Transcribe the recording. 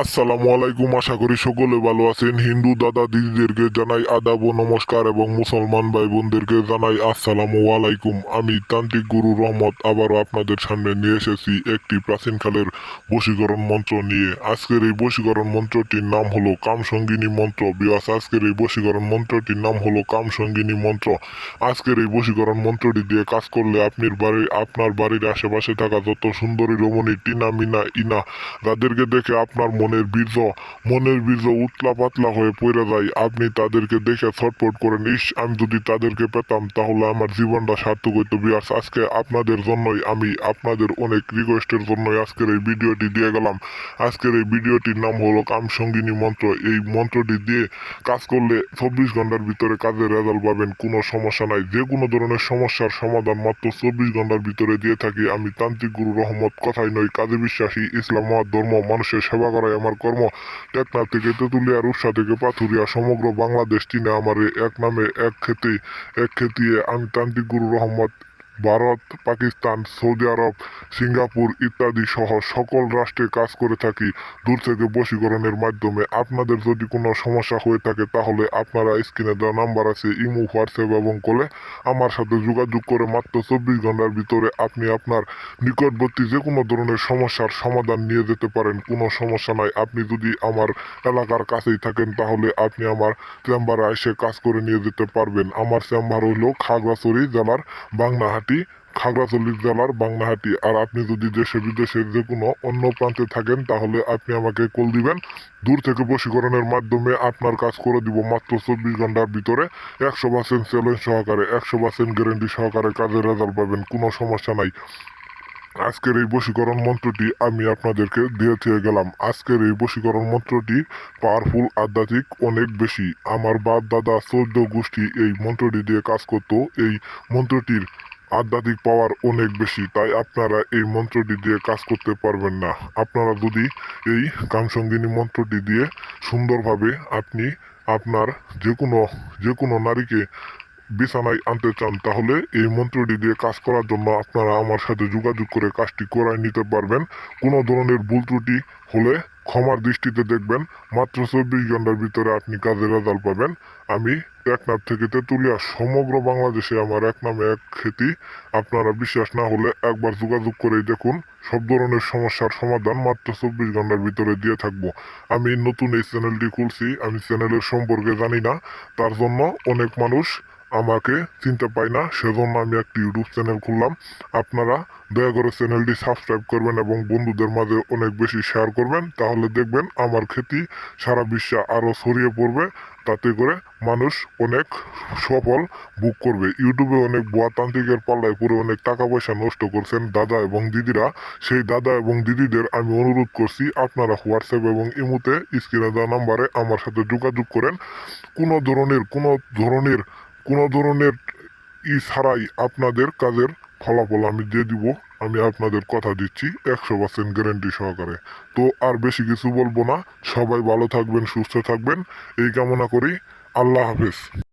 আসসালামু আলাইকুম, আশা করি সকলে ভালো আছেন। হিন্দু দাদা দিদিদেরকে জানাই আদাব ও নমস্কার এবং মুসলমান ভাই বোনদেরকে জানাই আসসালামু আলাইকুম। আমি তান্ত্রিক গুরু রহমত আবারও আপনাদের সামনে নিয়ে এসেছি একটি প্রাচীনকালের বশীকরণ মন্ত্র নিয়ে। আজকের এই বশীকরণ মন্ত্রটির নাম হলো কামসঙ্গিনী মন্ত্র। বিয়াস, আজকের এই বশীকরণ মন্ত্রটির নাম হলো কামসঙ্গিনী মন্ত্র। আজকের এই বশীকরণ মন্ত্রটি দিয়ে কাজ করলে আপনার বাড়ির আশেপাশে থাকা যত সুন্দরী রমণী টিনা মিনা ইনা যাদেরকে দেখে আপনার মনের বীর্য উতলা পাতলা হয়ে পড়ে যায়, আপনি তাদেরকে দেখে ছটফট করেন, ইস আমি যদি তাদেরকে পেতাম তাহলে আমার জীবনটা সার্থক হইতো। বিয়ার্স, আজকে আপনাদের জন্যই, আমি আপনাদের অনেক রিকোয়েস্টের জন্যই আজকের এই ভিডিওটি দিয়ে গেলাম। আজকের এই ভিডিওটির নাম হলো কামসঙ্গিনী মন্ত্র। এই মন্ত্রটি দিয়ে কাজ করলে 24 ঘন্টার ভিতরে কাজের রেজাল্ট পাবেন, কোনো সমস্যা নাই। যে কোনো ধরনের সমস্যার সমাধান মাত্র 24 ঘন্টার ভিতরে দিয়ে থাকি আমি তান্ত্রিক গুরু রহমত। কথাই নয়, কাজে বিশ্বাসী। ইসলাম মত ধর্ম, মানুষের সেবা করাই আমার কর্ম। টেকনাফ থেকে তেঁতুলিয়া, রূপসা থেকে পাথুরিয়া, সমগ্র বাংলাদেশ চিনে আমার এক নামে এক খেতিয়ে আমি তান্ত্রিক গুরু রহমত। ভারত, পাকিস্তান, সৌদি আরব, সিঙ্গাপুর ইত্যাদি সহ সকল রাষ্ট্রে কাজ করে থাকি দূর থেকে বশীকরণের মাধ্যমে। আপনাদের যদি কোনো সমস্যা হয়ে থাকে তাহলে আপনারা স্ক্রিনে দেওয়া নাম্বার আছে, ইমো, হোয়াটসঅ্যাপ এবং কলে আমার সাথে যোগাযোগ করে মাত্র 24 ঘন্টার ভিতরে আপনি আপনার নিকটবর্তী যে কোনো ধরনের সমস্যার সমাধান নিয়ে যেতে পারেন। কোনো সমস্যা নাই। আপনি যদি আমার এলাকার কাছেই থাকেন তাহলে আপনি আমার চেম্বারে এসে কাজ করে নিয়ে যেতে পারবেন। আমার চেম্বার হইল খাগড়াছড়ি জেলার বাংলাহাটি। আর আপনি যদি দেশে বিদেশে যে কোনো অন্য প্রান্তে থাকেন তাহলে আপনি আমাকে কল দিবেন। দূর থেকে বশীকরণের মাধ্যমে আপনার কাজ করে দিব মাত্র 24 ঘন্টার ভিতরে। 100% চ্যালেঞ্জ সহকারে, 100% গ্যারেন্টি সহকারে কাজের রেজাল্ট পাবেন, কোনো সমস্যা নাই। আজকের এই বশীকরণ মন্ত্রটি আমি আপনাদেরকে দিয়ে গেলাম। আজকের এই বশীকরণ মন্ত্রটি পাওয়ারফুল, আধ্যাত্মিক অনেক বেশি। আমার বাপ দাদা 14 গোষ্ঠী এই মন্ত্রটি দিয়ে কাজ করত। এই মন্ত্রটির আধ্যাত্মিক পাওয়ার অনেক বেশি, তাই আপনারা এই মন্ত্রটি দিয়ে কাজ করতে পারবেন না। আপনারা যদি এই কামসঙ্গিনী মন্ত্রটি দিয়ে সুন্দরভাবে আপনি আপনার যে কোনো নারীকে বিছানায় আনতে চান তাহলে এই মন্ত্রটি দিয়ে কাজ করার জন্য আপনারা আমার সাথে যোগাযোগ করে কাজটি করায় নিতে পারবেন। কোনো ধরনের ভুল ত্রুটি হলে ক্ষমার দৃষ্টিতে দেখবেন। মাত্র 24 ঘন্টার ভিতরে আপনি কাজের রেজাল্ট পাবেন। আমি টেকনাফ থেকে তেঁতুলিয়া, সমগ্র বাংলাদেশে আমার এক নামে এক খ্যাতি। আপনারা বিশ্বাস না হলে একবার যোগাযোগ করেই দেখুন। সব ধরনের সমস্যার সমাধান মাত্র 24 ঘন্টার ভিতরে দিয়ে থাকবো। আমি নতুন এই চ্যানেলটি খুলছি, আমি চ্যানেলের সম্পর্কে জানি না, তার জন্য অনেক মানুষ আমাকে চিনতে পায় না, সেজন্য আমি একটি ইউটিউব চ্যানেল খুললাম। আপনারা দয়া করে চ্যানেলটি সাবস্ক্রাইব করবেন এবং বন্ধুদের মাঝে অনেক বেশি শেয়ার করবেন, তাহলে দেখবেন আমার খ্যাতি সারা বিশ্বে আরও ছড়িয়ে পড়বে। তাতে করে মানুষ অনেক সফল বুক করবে। ইউটিউবে অনেক ভুয়া তান্ত্রিকের পাল্লায় পড়ে অনেক টাকা পয়সা নষ্ট করছেন দাদা এবং দিদিরা। সেই দাদা এবং দিদিদের আমি অনুরোধ করছি আপনারা হোয়াটসঅ্যাপ এবং ইমোতে স্ক্রিনে দেওয়া নাম্বারে আমার সাথে যোগাযোগ করেন। কোনো ধরনের ছাড়াই আপনাদের কাজের ফলাফল আমি দিয়ে দিব। আমি আপনাদের কথা দিচ্ছি 100% গ্যারেন্টি সহকারে। তো আর বেশি কিছু বলবো না। সবাই ভালো থাকবেন, সুস্থ থাকবেন এই কামনা করি। আল্লাহ হাফেজ।